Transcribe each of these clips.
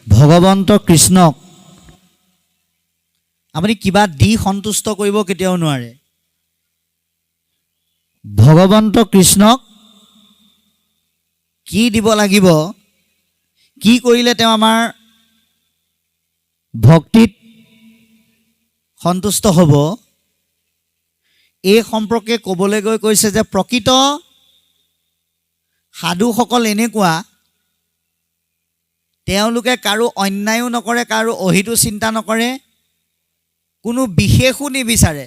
ভগৱন্ত কৃষ্ণক আপুনি কিবা দি সন্তুষ্ট কৰিব কেতিয়াও নোৱাৰে। ভগৱন্ত কৃষ্ণক কি দিব লাগিব, কি কৰিলে তেওঁ আমাৰ ভক্তিত সন্তুষ্ট হ'ব, এই সম্পৰ্কে ক'বলৈ গৈ কৈছে যে প্ৰকৃত সাধুসকল এনেকুৱা, তেওঁলোকে কাৰো অন্যায়ো নকৰে, কাৰো অহিতো চিন্তা নকৰে, কোনো বিশেষো নিবিচাৰে।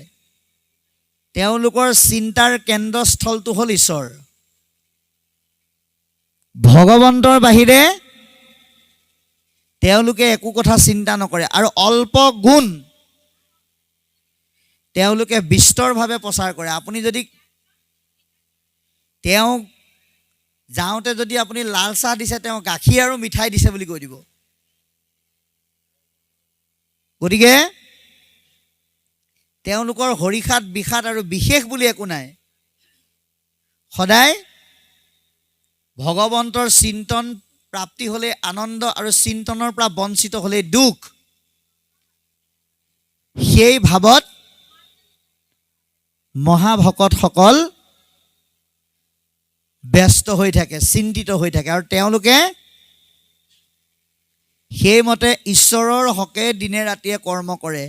তেওঁলোকৰ চিন্তাৰ কেন্দ্ৰস্থলটো হ'ল ঈশ্বৰ। ভগৱন্তৰ বাহিৰে তেওঁলোকে একো কথা চিন্তা নকৰে আৰু অল্প গুণ তেওঁলোকে বিস্তৰভাৱে প্ৰচাৰ কৰে। আপুনি যদি তেওঁক যাওঁতে যদি আপুনি লাল চাহ দিছে, তেওঁ গাখীৰ আৰু মিঠাই দিছে বুলি কৈ দিব। গতিকে তেওঁলোকৰ হৰিষাত বিষাদ আৰু বিশেষ বুলি একো নাই। সদায় ভগৱন্তৰ চিন্তন প্ৰাপ্তি হ'লে আনন্দ আৰু চিন্তনৰ পৰা বঞ্চিত হ'লে দুখ, সেই ভাৱত মহাভকতসকল ব্যস্ত হৈ থাকে, চিন্তিত হৈ থাকে আৰু তেওঁলোকে সেইমতে ঈশ্বৰৰ হকে দিনে ৰাতিয়ে কৰ্ম কৰে।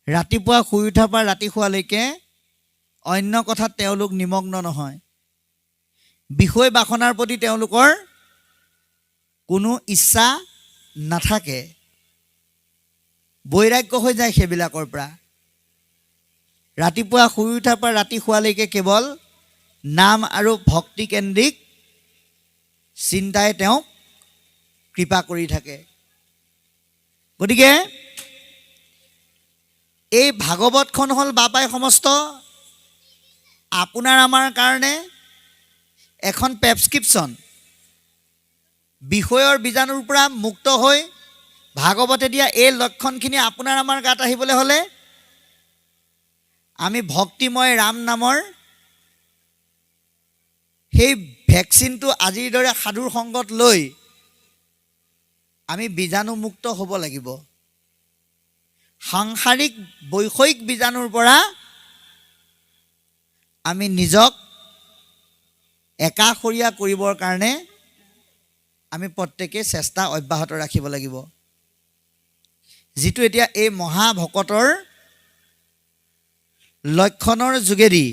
ৰাতিপুৱা শুই উঠাৰ পৰা ৰাতি শুৱালৈকে অন্য কথাত তেওঁলোক নিমগ্ন নহয়। বিষয় বাসনাৰ প্ৰতি তেওঁলোকৰ কোনো ইচ্ছা নাথাকে, বৈৰাগ্য হৈ যায় সেইবিলাকৰ পৰা। ৰাতিপুৱা শুই উঠাৰ পৰা ৰাতি শুৱালৈকে কেৱল নাম আৰু ভক্তিকেন্দ্ৰিক চিন্তাই তেওঁক কৃপা কৰি থাকে। গতিকে এই ভাগৱতখন হ'ল বাপাই সমস্ত আপোনাৰ আমাৰ কাৰণে এখন প্ৰেছক্ৰিপশ্যন। বিষয়ৰ বীজাণুৰ পৰা মুক্ত হৈ ভাগৱতে দিয়া এই লক্ষণখিনি আপোনাৰ আমাৰ গাত আহিবলৈ হ'লে আমি ভক্তিময় ৰাম নামৰ সেই ভেকচিনটো আজিৰ দৰে সাধুৰ সংগত লৈ আমি বীজাণুমুক্ত হ'ব লাগিব। সাংসাৰিক বৈষয়িক বীজাণুৰ পৰা আমি নিজক একাষৰীয়া কৰিবৰ কাৰণে আমি প্ৰত্যেকেই চেষ্টা অব্যাহত ৰাখিব লাগিব। যিটো এতিয়া এই মহাভকতৰ লক্ষণৰ যোগেদি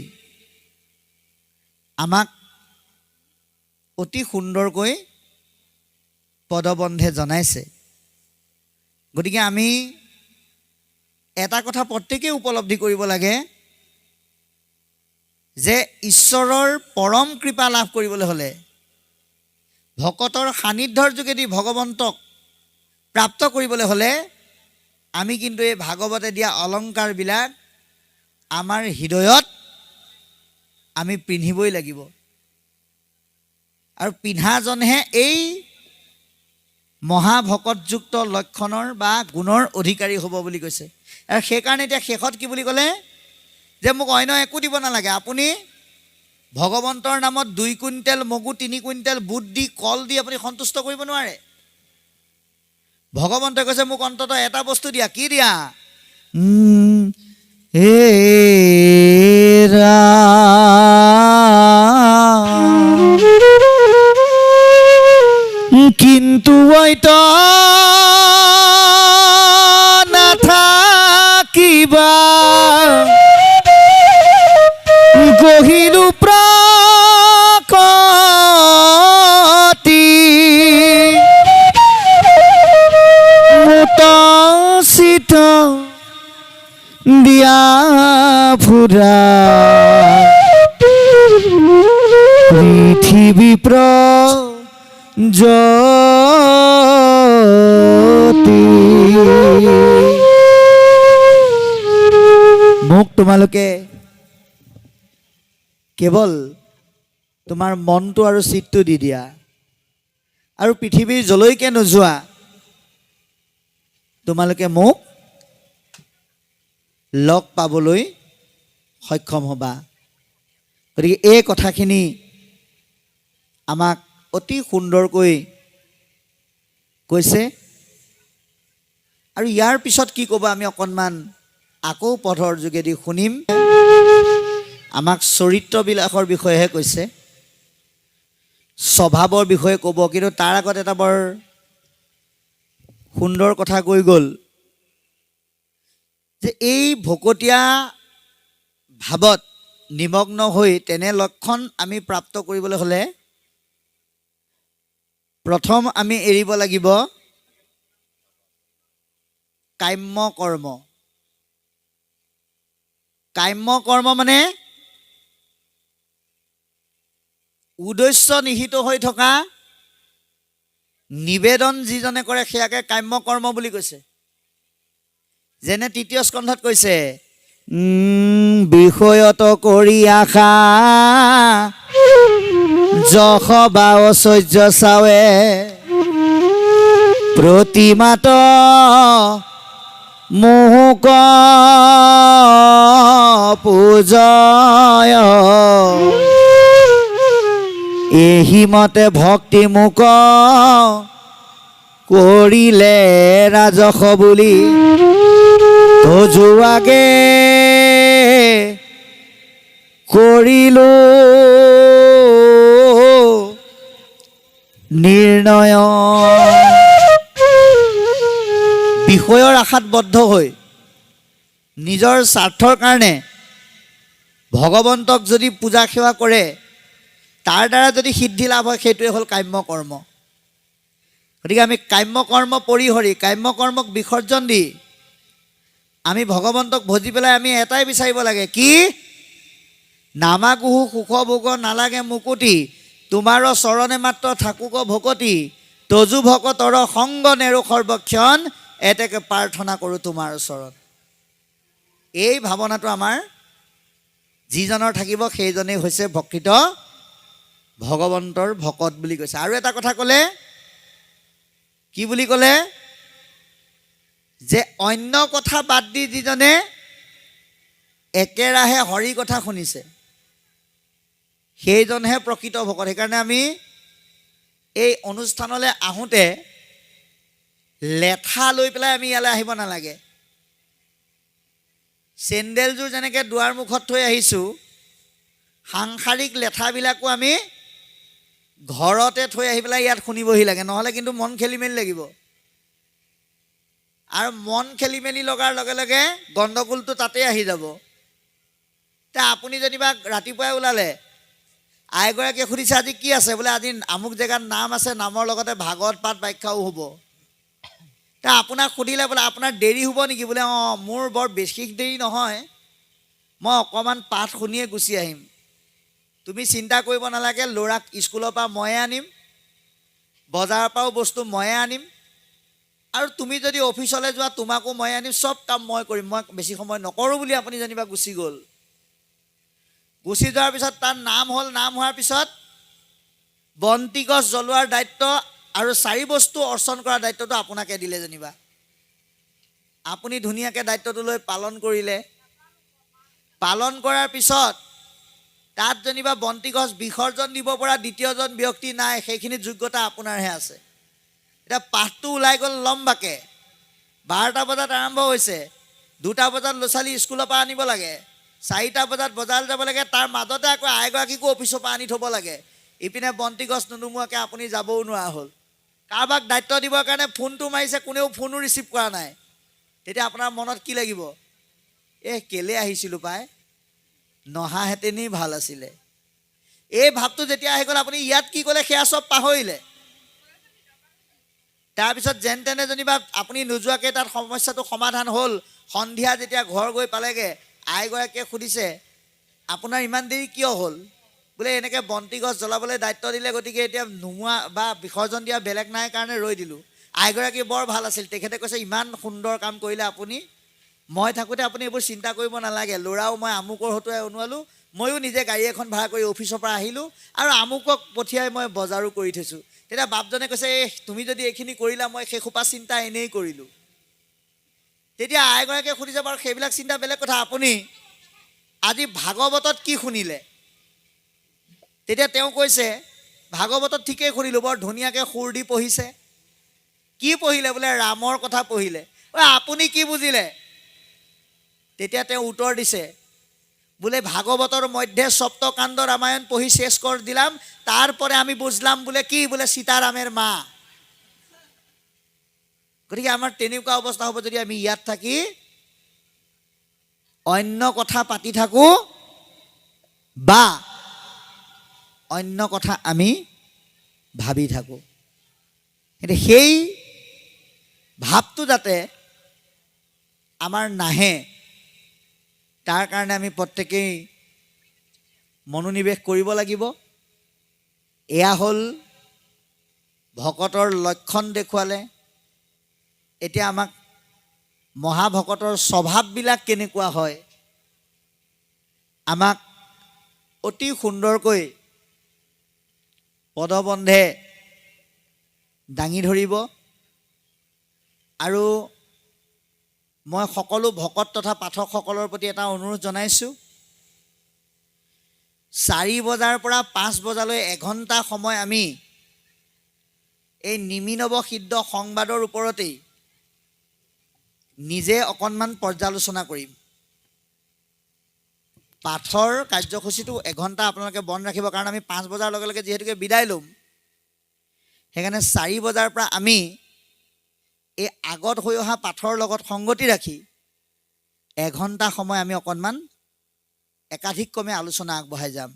আমাক অতি সুন্দৰকৈ পদবন্ধে জনাইছে। গতিকে আমি এটা কথা প্ৰত্যেকেই উপলব্ধি কৰিব লাগে যে ঈশ্বৰৰ পৰম কৃপা লাভ কৰিবলৈ হ'লে, ভকতৰ সান্নিধ্যৰ যোগেদি ভগৱন্তক প্ৰাপ্ত কৰিবলৈ হ'লে আমি কিন্তু এই ভাগৱতে দিয়া অলংকাৰবিলাক আমাৰ হৃদয়ত আমি পিন্ধিবই লাগিব। আৰু পিন্ধাজনহে এই মহাভকতযুক্ত লক্ষণৰ বা গুণৰ অধিকাৰী হ'ব বুলি কৈছে। আৰু সেইকাৰণে এতিয়া শেষত কি বুলি ক'লে যে মোক অন্য একো দিব নালাগে, আপুনি ভগৱন্তৰ নামত 2 কুইণ্টেল মগু 3 কুইণ্টেল বুট দি কল দি আপুনি সন্তুষ্ট কৰিব নোৱাৰে। ভগৱন্তই কৈছে মোক অন্ততঃ এটা বস্তু দিয়া। কি দিয়া? কিন্তু নাথাকিবা গহিলো প্ৰকৃতি মুতচিত দিয়া ফুৰা পৃথিৱী জ্যোতি। মোক তোমালোকে কেৱল তোমাৰ মনটো আৰু চিত্তটো দি দিয়া আৰু পৃথিৱীৰ যলৈকে নোযোৱা তোমালোকে মোক লগ পাবলৈ সক্ষম হ'বা। গতিকে এই কথাখিনি আমাক অতি সুন্দৰকৈ কৈছে আৰু ইয়াৰ পিছত কি ক'ব আমি অকণমান আকৌ পথৰ যোগেদি শুনিম। আমাক চৰিত্ৰবিলাকৰ বিষয়েহে কৈছে, স্বভাৱৰ বিষয়ে ক'ব, কিন্তু তাৰ আগত এটা বৰ সুন্দৰ কথা কৈ গ'ল যে এই ভকতীয়া ভাৱত নিমগ্ন হৈ তেনে লক্ষণ আমি প্ৰাপ্ত কৰিবলৈ হ'লে প্ৰথম আমি এৰিব লাগিব কাম্য কৰ্ম। কাম্য কৰ্ম মানে উদ্দেশ্য নিহিত হৈ থকা নিবেদন যিজনে কৰে সেয়াকে কাম্য কৰ্ম বুলি কৈছে। যেনে তৃতীয় স্কন্ধত কৈছে, বিষয়ত কৰি আশা যশ বা ঐশ্বৰ্য চাৱে প্ৰতিমাত মোহক পূজয় এহি মতে ভক্তি মোক কৰিলে ৰাজস বুলি তজুৱাগে কৰিলো নিৰ্ণয়। বিষয়ৰ আশাত বদ্ধ হৈ নিজৰ স্বাৰ্থৰ কাৰণে ভগৱন্তক যদি পূজা সেৱা কৰে, তাৰ দ্বাৰা যদি সিদ্ধি লাভ হয়, সেইটোৱে হ'ল কাম্য কৰ্ম। গতিকে আমি কাম্য কৰ্ম পৰিহৰি কাম্য কৰ্মক বিসৰ্জন দি আমি ভগৱন্তক ভজি পেলাই আমি এটাই বিচাৰিব লাগে, কি? নামাকুহু সুখ ভোগ নালাগে মুকুতি, তোমাৰ চৰণে মাত্ৰ থাকুক ভকতি, তজু ভকতৰ সংগ নেৰো সৰ্বক্ষণ, এতেকে প্ৰাৰ্থনা কৰোঁ তোমাৰ ওচৰত। এই ভাৱনাটো আমাৰ যিজনৰ থাকিব সেইজনেই হৈছে প্ৰকৃত ভগৱন্তৰ ভকত বুলি কৈছে। আৰু এটা কথা ক'লে, কি বুলি ক'লে? যে অন্য কথা বাদ দি যিজনে একেৰাহে হৰি কথা শুনিছে সেইজনহে প্ৰকৃত ভকত। সেইকাৰণে আমি এই অনুষ্ঠানলৈ আহোঁতে লেঠা লৈ পেলাই আমি ইয়ালৈ আহিব নালাগে। চেণ্ডেলযোৰ যেনেকৈ দুৱাৰ মুখত থৈ আহিছোঁ, সাংসাৰিক লেঠাবিলাকো আমি ঘৰতে থৈ আহি পেলাই ইয়াত শুনিবহি লাগে, নহ'লে কিন্তু মন খেলি মেলি লাগিব। আৰু মন খেলি মেলি লগাৰ লগে লগে গণ্ডগোলটো তাতে আহি যাব। এতিয়া আপুনি যেনিবা ৰাতিপুৱাই ওলালে, আইগৰাকীয়ে সুধিছে আজি কি আছে? বোলে আজি আমুক জেগাত নাম আছে, নামৰ লগতে ভাগৱত পাঠ ব্যাখ্যাও হ'ব। এতিয়া আপোনাক সুধিলে বোলে আপোনাৰ দেৰি হ'ব নেকি? বোলে অঁ, মোৰ বৰ বেছি দেৰি নহয়, মই অকণমান পাঠ শুনিয়ে গুচি আহিম। তুমি চিন্তা কৰিব নালাগে, ল'ৰাক স্কুলৰ পৰা ময়ে আনিম, বজাৰৰ পৰাও বস্তু ময়ে আনিম, আৰু তুমি যদি অফিচলৈ যোৱা তোমাকো ময়ে আনিম, চব কাম মই কৰিম, মই বেছি সময় নকৰোঁ বুলি আপুনি যেনিবা গুচি গ'ল। গুচি যোৱাৰ পিছত তাৰ নাম হ'ল, নাম হোৱাৰ পিছত বন্তি গছ জ্বলোৱাৰ দায়িত্ব আৰু 4 বস্তু অৰ্চন কৰাৰ দায়িত্বটো আপোনাকে দিলে যেনিবা। আপুনি ধুনীয়াকৈ দায়িত্বটো লৈ পালন কৰিলে। পালন কৰাৰ পিছত তাত যেনিবা বন্তি গছ বিসৰ্জন দিব পৰা দ্বিতীয়জন ব্যক্তি নাই, সেইখিনি যোগ্যতা আপোনাৰহে আছে। এতিয়া পাঠটো ওলাই গ'ল লম্বাকে, 12টা বজাত আৰম্ভ হৈছে, 2টা বজাত ল'ৰা ছোৱালী স্কুলৰ পৰা আনিব লাগে, 4টা বজাত বজাৰলৈ যাব লাগে, তাৰ মাজতে আকৌ আইগৰাকীকো অফিচৰ পৰা আনি থ'ব লাগে। ইপিনে বন্তি গছ নুনুমুৱাকৈ আপুনি যাবও নোৱাৰা হ'ল। কাৰোবাক দায়িত্ব দিবৰ কাৰণে ফোনটো মাৰিছে, কোনেও ফোনো ৰিচিভ কৰা নাই। তেতিয়া আপোনাৰ মনত কি লাগিব? কেলে আহিছিলোঁ পাই, নহাহেঁতেনেই ভাল আছিলে। এই ভাৱটো যেতিয়া আহি গ'ল, আপুনি ইয়াত কি ক'লে সেয়া চব পাহৰিলে। তাৰপিছত যেন তেনে যেনিবা আপুনি নোযোৱাকৈ তাত সমস্যাটো সমাধান হ'ল। সন্ধিয়া যেতিয়া ঘৰ গৈ পালেগৈ, আইগৰাকীয়ে সুধিছে আপোনাৰ ইমান দেৰি কিয় হ'ল? বোলে এনেকৈ বন্তি গছ জ্বলাবলৈ দায়িত্ব দিলে, গতিকে এতিয়া নুমুৱা বা বিসৰ্জন দিয়া বেলেগ নাই কাৰণে ৰৈ দিলোঁ। আইগৰাকী বৰ ভাল আছিল, তেখেতে কৈছে ইমান সুন্দৰ কাম কৰিলে আপুনি, মই থাকোঁতে আপুনি এইবোৰ চিন্তা কৰিব নালাগে, ল'ৰাও মই আমুকৰ হতুৱাই অনোৱালোঁ, ময়ো নিজে গাড়ী এখন ভাড়া কৰি অফিচৰ পৰা আহিলোঁ, আৰু আমুকক পঠিয়াই মই বজাৰো কৰি থৈছোঁ। তেতিয়া বাপজনে কৈছে, তুমি যদি এইখিনি কৰিলা, মই সেইসোপা চিন্তা এনেই কৰিলোঁ। তেতিয়া আইগৰাকীয়ে সুধিছে, বাৰু সেইবিলাক চিন্তা বেলেগ কথা, আপুনি আজি ভাগৱতত কি শুনিলে? তেতিয়া তেওঁ কৈছে, ভাগৱতত ঠিকেই শুনিলোঁ, বৰ ধুনীয়াকৈ সুৰ দি পঢ়িছে। কি পঢ়িলে? বোলে ৰামৰ কথা পঢ়িলে। আপুনি কি বুজিলে? তেতিয়া তেওঁ উত্তৰ দিছে, বোলে ভাগৱতৰ মধ্যে সপ্তকাণ্ড ৰামায়ণ পঢ়ি শেষ কৰে দিলাম, তাৰপৰে আমি বুঝলাম বোলে কি, বোলে সীতাৰামেৰ মা। গতিকে আমাৰ তেনেকুৱা অৱস্থা হ'ব যদি আমি ইয়াত থাকি অন্য কথা পাতি থাকো বা অন্য কথা আমি ভাবি থাকো। কিন্তু সেই ভাবটো যাতে আমাৰ নাহে তাৰ কাৰণে আমি প্ৰত্যেকেই মনোনিৱেশ কৰিব লাগিব। এয়া হ'ল ভকতৰ লক্ষণ দেখুৱালে। এতিয়া আমাক মহাভকতৰ স্বভাৱবিলাক কেনেকুৱা হয় আমাক অতি সুন্দৰকৈ পদবন্ধে দাঙি ধৰিব। আৰু মই সকলো ভকত তথা পাঠকসকলৰ প্ৰতি এটা অনুৰোধ জনাইছোঁ, 4 বজাৰ পৰা 5 বজালৈ এঘণ্টা সময় আমি এই নিমিনৱ সিদ্ধ সংবাদৰ ওপৰতেই নিজে অকণমান পৰ্যালোচনা কৰিম। পাঠৰ কাৰ্যসূচীটো এঘণ্টা আপোনালোকে বন্ধ ৰাখিব, কাৰণ আমি 5 বজাৰ লগে লগে যিহেতুকে বিদায় ল'ম, সেইকাৰণে 4 বজাৰ পৰা আমি এই আগত হৈ অহা পাঠৰ লগত সংগতি ৰাখি এঘণ্টা সময় আমি অকণমান একাধিকক্ৰমে আলোচনা আগবঢ়াই যাম,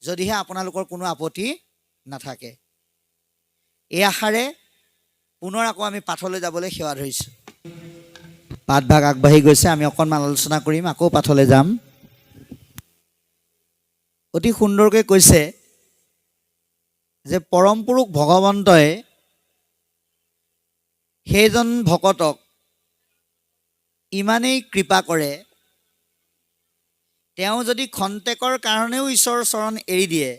যদিহে আপোনালোকৰ কোনো আপত্তি নাথাকে। এই আশাৰে পুনৰ আকৌ আমি পাঠলৈ যাবলৈ সেৱা ধৰিছোঁ। পাঠভাগ আগবাঢ়ি গৈছে, আমি অকণমান আলোচনা কৰিম, আকৌ পাঠলৈ যাম। অতি সুন্দৰকৈ কৈছে যে পৰম পুৰুষ ভগৱন্তই সেইজন ভকতক ইমানেই কৃপা কৰে, তেওঁ যদি খন্তেকৰ কাৰণেও ঈশ্বৰৰ চৰণ এৰি দিয়ে,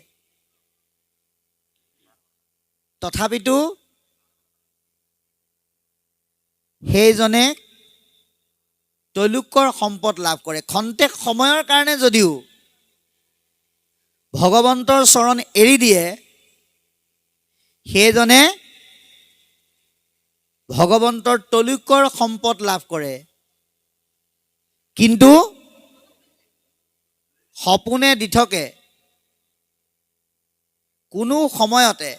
তথাপিতো সেইজনে তৈলোক্যৰ সম্পদ লাভ কৰে। খন্তেক সময়ৰ কাৰণে যদিও ভগৱন্তৰ চৰণ এৰি দিয়ে, সেইজনে ভগৱন্তৰ তৈলোক্যৰ সম্পদ লাভ কৰে। কিন্তু সপোনে দিঠকে কোনো সময়তে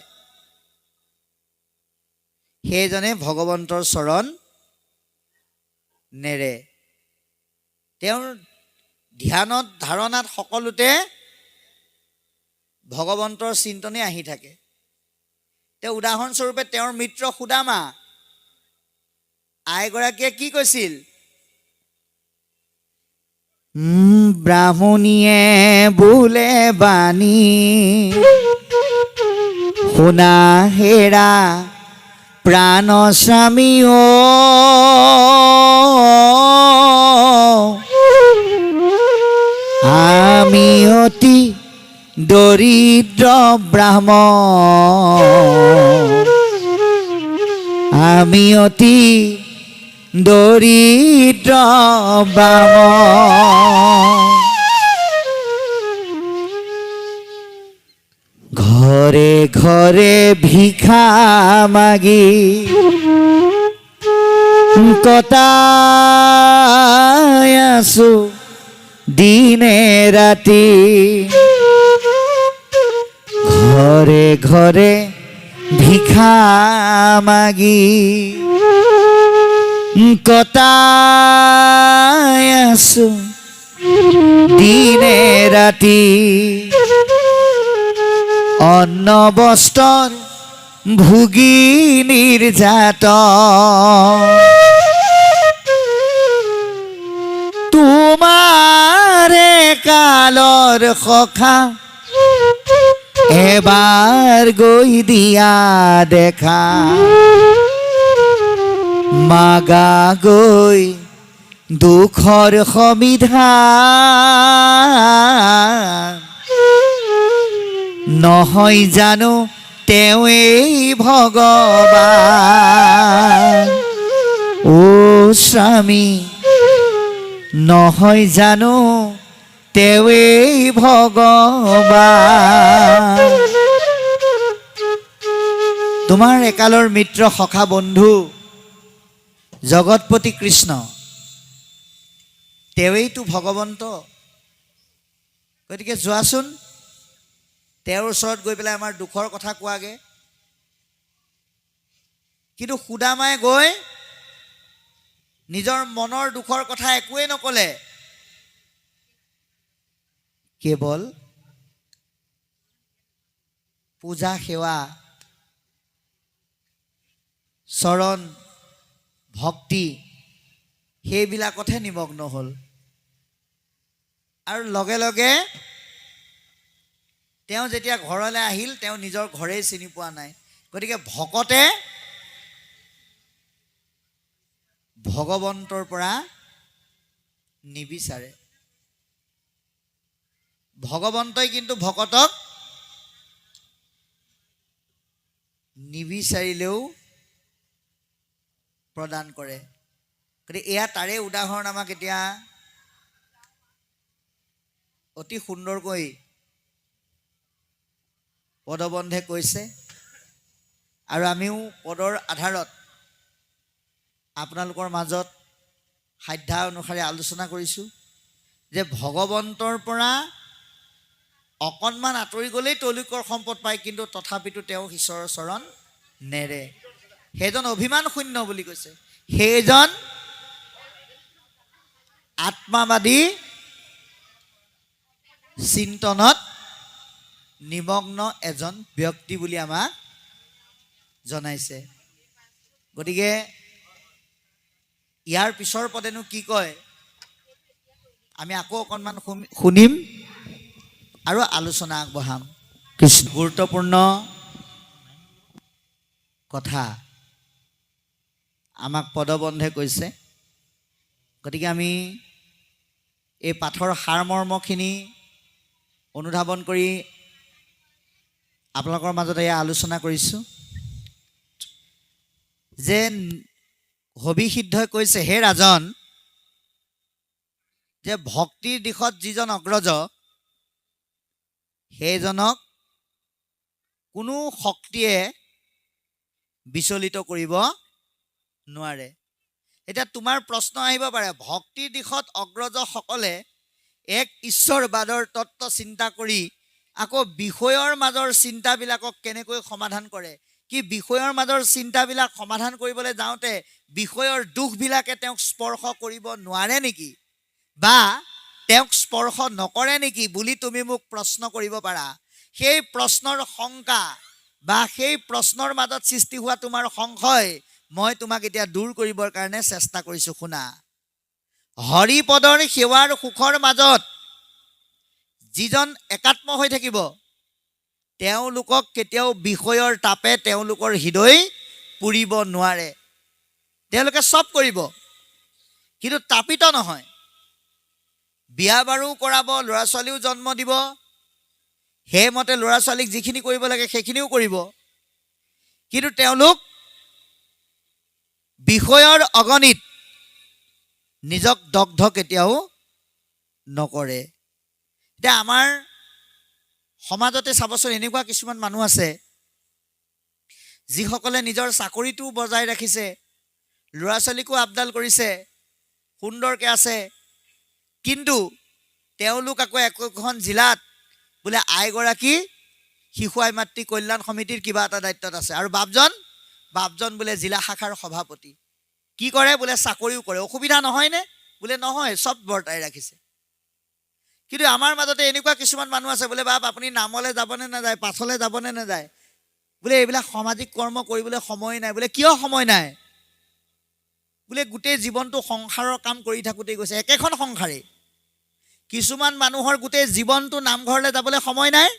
সেইজনে ভগৱন্তৰ চৰণ নেৰে। তেওঁৰ ধ্যানত ধাৰণাত সকলোতে ভগৱন্তৰ চিন্তনে আহি থাকে। তেওঁ উদাহৰণস্বৰূপে তেওঁৰ মিত্ৰ সুদামা আইগৰাকীয়ে কি কৈছিল? ব্ৰাহ্মণীয়ে বোলে বাণী শুনা হেৰা প্ৰাণ স্বামী অ, আমি অতি দৰিদ্ৰ ব্ৰাহ্মণ, আমি অতি দৰিদ্ৰ ব্ৰাহ্মণ। ঘৰে ঘৰে ভিক্ষা মাগি কটাই আছো দিনে ৰাতি, ঘৰে ঘৰে ভিক্ষা মাগি কটাই আছো দিনে ৰাতি, অন্ন বস্ত্ৰৰ ভুগি নিৰ্যাতন, তোমাৰে কালৰ সখা এবাৰ গৈ দিয়া দেখা, মাগা গৈ দুখৰ সমিধান, নহয় জানো তেওঁৱেই ভগৱান, ও স্বামী নহয় জানো তেওঁৱেই ভগৱান। তোমাৰ একালৰ মিত্ৰ সখা বন্ধু জগতপতি কৃষ্ণ, তেওঁৱেইতো ভগৱন্ত। গতিকে যোৱাচোন তেওঁৰ ওচৰত গৈ পেলাই আমাৰ দুখৰ কথা কোৱাগে। কিন্তু সুদামাই গৈ নিজৰ মনৰ দুখৰ কথা একোৱেই নকলে, কেৱল পূজা সেৱা, চৰণ ভক্তি সেইবিলাকতহে নিমগ্ন হ'ল। আৰু লগে লগে তেওঁ যেতিয়া ঘৰলৈ আহিল, তেওঁ নিজৰ ঘৰেই চিনি পোৱা নাই। গতিকে ভকতে ভগৱন্তৰ পৰা নিবিচাৰে, ভগৱন্তই কিন্তু ভকতক নিবিচাৰিলেও প্ৰদান কৰে। গতিকে এয়া তাৰে উদাহৰণ আমাক এতিয়া অতি সুন্দৰকৈ পদবন্ধে কৈছে। আৰু আমিও পদৰ আধাৰত আপোনালোকৰ মাজত সাধ্য অনুসাৰে আলোচনা কৰিছোঁ যে ভগৱন্তৰ পৰা অকণমান আঁতৰি গ'লেই তেওঁলোকৰ সম্পদ পায়, কিন্তু তথাপিতো তেওঁ ঈশ্বৰৰ চৰণ নেৰে। সেইজন অভিমান শূন্য বুলি কৈছে, সেইজন আত্মাবাদী চিন্তনত নিমগ্ন এজন ব্যক্তি বুলি আমাক জনাইছে। গতিকে ইয়াৰ পিছৰ পদেনো কি কয় আমি আকৌ অকণমান শুনিম আৰু আলোচনা আগবঢ়াম। কৃষ্ণ গুৰুত্বপূৰ্ণ কথা আমাক পদবন্ধে কৈছে। গতিকে আমি এই পাঠৰ সাৰমৰ্মখিনি অনুধাৱন কৰি আপোনালোকৰ মাজত এয়া আলোচনা কৰিছোঁ যে হবিষিদ্ধই কৈছে, হে ৰাজন, যে ভক্তিৰ দিশত যিজন অগ্ৰজ সেইজনক কোনো শক্তিয়ে বিচলিত কৰিব নোৱাৰে। এতিয়া তোমাৰ প্ৰশ্ন আহিব পাৰে, ভক্তিৰ দিশত অগ্ৰজসকলে এক ঈশ্বৰবাদৰ তত্ত্ব চিন্তা কৰি আকৌ বিষয়ৰ মাজৰ চিন্তাবিলাকক কেনেকৈ সমাধান কৰে? কি বিষয়ৰ মাজৰ চিন্তাবিলাক সমাধান কৰিবলৈ যাওঁতে বিষয়ৰ দুখবিলাকে তেওঁক স্পৰ্শ কৰিব নোৱাৰে নেকি, বা তেওঁক স্পৰ্শ নকৰে নেকি বুলি তুমি মোক প্ৰশ্ন কৰিব পাৰা। সেই প্ৰশ্নৰ শংকা বা সেই প্ৰশ্নৰ মাজত সৃষ্টি হোৱা তোমাৰ সংশয় মই তোমাক এতিয়া দূৰ কৰিবৰ কাৰণে চেষ্টা কৰিছোঁ। শুনা, হৰিপদৰ সেৱাৰ সুখৰ মাজত যিজন একাত্ম হৈ থাকিব তেওঁলোকক কেতিয়াও বিষয়ৰ তাপে তেওঁলোকৰ হৃদয় পুৰিব নোৱাৰে। তেওঁলোকে চব কৰিব কিন্তু তাপিত নহয়। বিয়া বাৰু কৰাব, ল'ৰা ছোৱালীও জন্ম দিব, সেইমতে ল'ৰা ছোৱালীক যিখিনি কৰিব লাগে সেইখিনিও কৰিব, কিন্তু তেওঁলোক বিষয়ৰ অগণিত নিজক দগ্ধ কেতিয়াও নকৰে। এতিয়া আমাৰ সমাজতে চাবচোন এনেকুৱা কিছুমান মানুহ আছে যিসকলে নিজৰ চাকৰিটো বজাই ৰাখিছে, ল'ৰা ছোৱালীকো আপডাল কৰিছে, সুন্দৰকৈ আছে, কিন্তু তেওঁলোক আকৌ একোখন জিলাত বোলে আইগৰাকী শিশু আই মাতৃ কল্যাণ সমিতিৰ কিবা এটা দায়িত্বত আছে, আৰু বাপজন বোলে জিলা শাখাৰ সভাপতি। কি কৰে? বোলে চাকৰিও কৰে। অসুবিধা নহয়নে? বোলে নহয়, চব বৰ্তাই ৰাখিছে। কিন্তু আমাৰ মাজতে এনেকুৱা কিছুমান মানুহ আছে, বোলে বাপ আপুনি নামলৈ যাবনে নাযায়, পাছলৈ যাবনে নাযায়, বোলে এইবিলাক সামাজিক কৰ্ম কৰিবলৈ সময় নাই। বোলে কিয় সময় নাই? বোলে গোটেই জীৱনটো সংসাৰৰ কাম কৰি থাকোঁতেই গৈছে, একেখন সংসাৰেই। কিছুমান মানুহৰ গোটেই জীৱনটো নামঘৰলৈ যাবলৈ সময় নাই।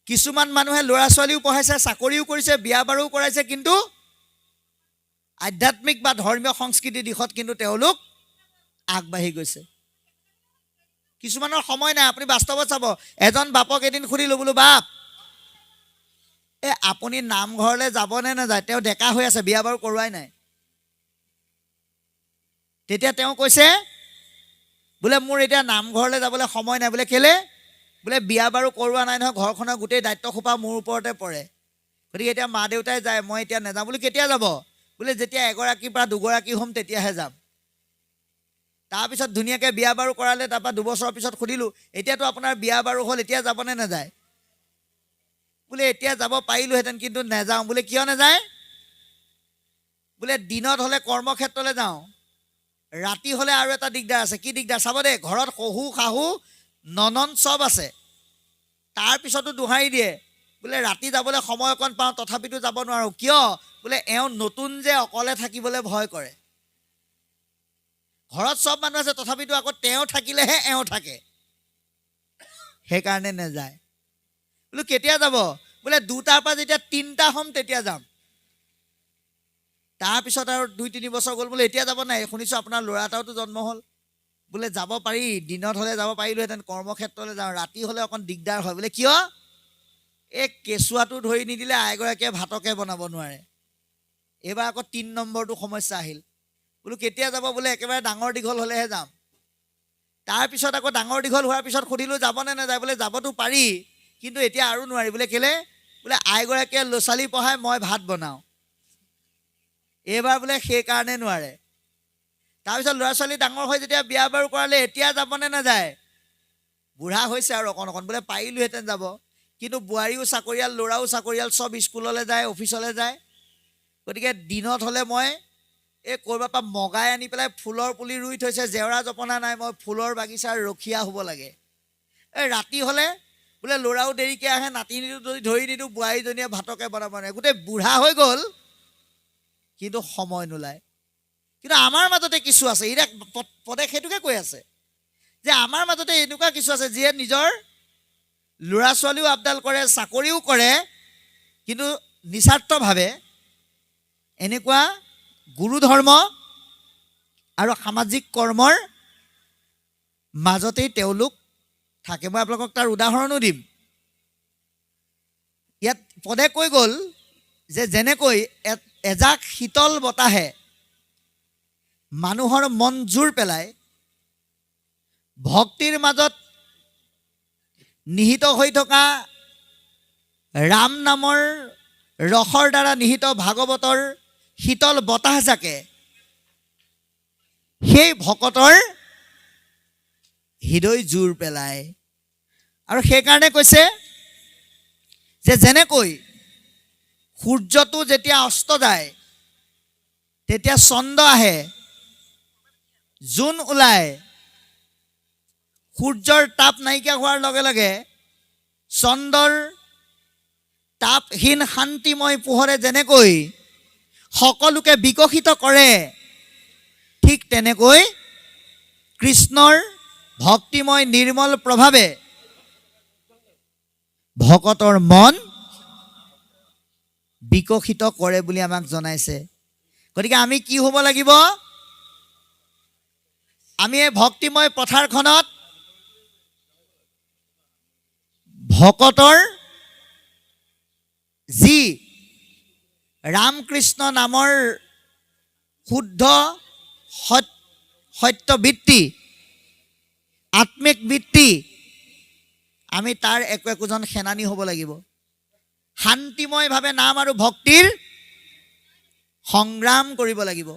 কিছুমান মানুহে ল'ৰা ছোৱালীও পঢ়াইছে, চাকৰিও কৰিছে, বিয়া বাৰুও কৰাইছে, কিন্তু আধ্যাত্মিক বা ধৰ্মীয় সংস্কৃতিৰ দিশত কিন্তু তেওঁলোক আগবাঢ়ি গৈছে। কিছুমানৰ সময় নাই। আপুনি বাস্তৱত চাব, এজন বাপক এদিন সুধিলোঁ, বোলো বাপ আপুনি নামঘৰলৈ যাবনে নাযায়? তেওঁ ডেকা হৈ আছে, বিয়া বাৰু কৰোৱাই নাই। তেতিয়া তেওঁ কৈছে, বোলে মোৰ এতিয়া নামঘৰলৈ যাবলৈ সময় নাই। বোলে কেলে? বোলে বিয়া বাৰু কৰোৱা নাই নহয়, ঘৰখনৰ গোটেই দায়িত্ব সোপা মোৰ ওপৰতে পৰে, গতিকে এতিয়া মা দেউতাই যায়, মই এতিয়া নাযাওঁ। বোলো কেতিয়া যাব? বোলে যেতিয়া এগৰাকীৰ পৰা দুগৰাকী হ'ম তেতিয়াহে যাম। তাৰপিছত ধুনীয়াকৈ বিয়া বাৰু কৰালে, তাৰপৰা 2 বছৰৰ পিছত সুধিলোঁ, এতিয়াতো আপোনাৰ বিয়া বাৰু হ'ল, এতিয়া যাবনে নাযায়? বোলে এতিয়া যাব পাৰিলোহেঁতেন কিন্তু নাযাওঁ। বোলে কিয় নাযায়? বোলে দিনত হ'লে কৰ্মক্ষেত্ৰলৈ যাওঁ, ৰাতি হ'লে আৰু এটা দিগদাৰ আছে। কি দিগদাৰ? চাব দেই, ঘৰত শহু শাহু ননন চব আছে, তাৰপিছতো দোহাৰি দিয়ে বোলে ৰাতি যাবলৈ সময় অকণ পাওঁ তথাপিতো যাব নোৱাৰোঁ। কিয়? বোলে এওঁ নতুন যে অকলে থাকিবলৈ ভয় কৰে। ঘৰত চব মানুহ আছে তথাপিতো আকৌ তেওঁ থাকিলেহে এওঁ থাকে, সেইকাৰণে নাযায়। বোলো কেতিয়া যাব? বোলে 2টাৰ পৰা যেতিয়া 3টা হ'ম তেতিয়া যাম। তাৰপিছত আৰু 2-3 বছৰ গ'ল। বোলে এতিয়া যাব নাই? শুনিছোঁ আপোনাৰ ল'ৰা এটাওতো জন্ম হ'ল। বোলে যাব পাৰি, দিনত হ'লে যাব পাৰিলোহেঁতেন, কৰ্মক্ষেত্ৰলৈ যাওঁ, ৰাতি হ'লে অকণ দিগদাৰ হয়। বোলে কিয়? এই কেঁচুৱাটো ধৰি নিদিলে আইগৰাকীয়ে ভাতকে বনাব নোৱাৰে। এইবাৰ আকৌ 3 নম্বৰটো সমস্যা আহিল। বোলো কেতিয়া যাব? বোলে একেবাৰে ডাঙৰ দীঘল হ'লেহে যাম। তাৰপিছত আকৌ ডাঙৰ দীঘল হোৱাৰ পিছত সুধিলোঁ যাবনে নাযায়? বোলে যাবতো পাৰি কিন্তু এতিয়া আৰু নোৱাৰি। বোলে কেলে? বোলে আইগৰাকীয়ে ল'ৰা ছোৱালী পঢ়াই, মই ভাত বনাওঁ। এইবাৰ বোলে সেইকাৰণে নোৱাৰে। তাৰপিছত ল'ৰা ছোৱালী ডাঙৰ হৈ যেতিয়া বিয়া বাৰু কৰালে, এতিয়া যাবনে নাযায়? বুঢ়া হৈছে আৰু অকণ অকণ। বোলে পাৰিলোহেঁতেন যাব, কিন্তু বোৱাৰীও চাকৰিয়াল, ল'ৰাও চাকৰিয়াল, চব স্কুললৈ যায়, অফিচলৈ যায়। গতিকে দিনত হ'লে মই এই ক'ৰবাৰ পৰা মগাই আনি পেলাই ফুলৰ পুলি ৰুই থৈছে, জেওৰা জপনা নাই, মই ফুলৰ বাগিচাৰ ৰখীয়া হ'ব লাগে। এই ৰাতি হ'লে বোলে ল'ৰাও দেৰিকৈ আহে, নাতিনীটো যদি ধৰি নিদিওঁ বোৱাৰীজনীয়ে ভাতকে বনাব নোৱাৰে। গোটেই বুঢ়া হৈ গ'ল কিন্তু সময় নোলায়। কিন্তু আমাৰ মাজতে কিছু আছে, এতিয়া পদে সেইটোকে কৈ আছে যে আমাৰ মাজতে এনেকুৱা কিছু আছে যিয়ে নিজৰ ল'ৰা ছোৱালীও আপডাল কৰে, চাকৰিও কৰে, কিন্তু নিস্বাৰ্থভাৱে এনেকুৱা গুৰু ধৰ্ম আৰু সামাজিক কৰ্মৰ মাজতেই তেওঁলোক থাকে। মই আপোনালোকক তাৰ উদাহৰণো দিম। ইয়াত পদে কৈ গ'ল যে যেনেকৈ এজাক শীতল বতাহে মানুহৰ মন জোৰ পেলায়, ভক্তিৰ মাজত নিহিত হৈ থকা ৰাম নামৰ ৰসৰ দ্বাৰা নিহিত ভাগৱতৰ শীতল বতাহজাকে সেই ভকতৰ হৃদয় জোৰ পেলায়। আৰু সেইকাৰণে কৈছে যে যেনেকৈ সূৰ্যটো যেতিয়া অস্ত যায় তেতিয়া চন্দ্ৰ আহে, জোন ওলায়, সূৰ্যৰ তাপ নাইকিয়া হোৱাৰ লগে লগে চন্দ্ৰৰ তাপহীন শান্তিময় পোহৰে যেনেকৈ সকলোকে বিকশিত কৰে, ঠিক তেনেকৈ কৃষ্ণৰ ভক্তিময় নিৰ্মল প্ৰভাৱে ভকতৰ মন বিকশিত কৰে বুলি আমাক জনাইছে। গতিকে আমি কি হ'ব লাগিব? আমি এই ভক্তিময় পথাৰখনত ভকতৰ যি ৰামকৃষ্ণ নামৰ শুদ্ধ সত্যবৃত্তি, আত্মিক বৃত্তি, আমি তাৰ একোজন সেনানী হ'ব লাগিব। শান্তিময়ভাৱে নাম আৰু ভক্তিৰ সংগ্ৰাম কৰিব লাগিব।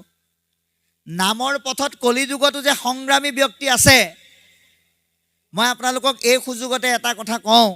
নামৰ পথত কলিযুগতো যে সংগ্ৰামী ব্যক্তি আছে, মই আপোনালোকক এই সুযোগতে এটা কথা কওঁ,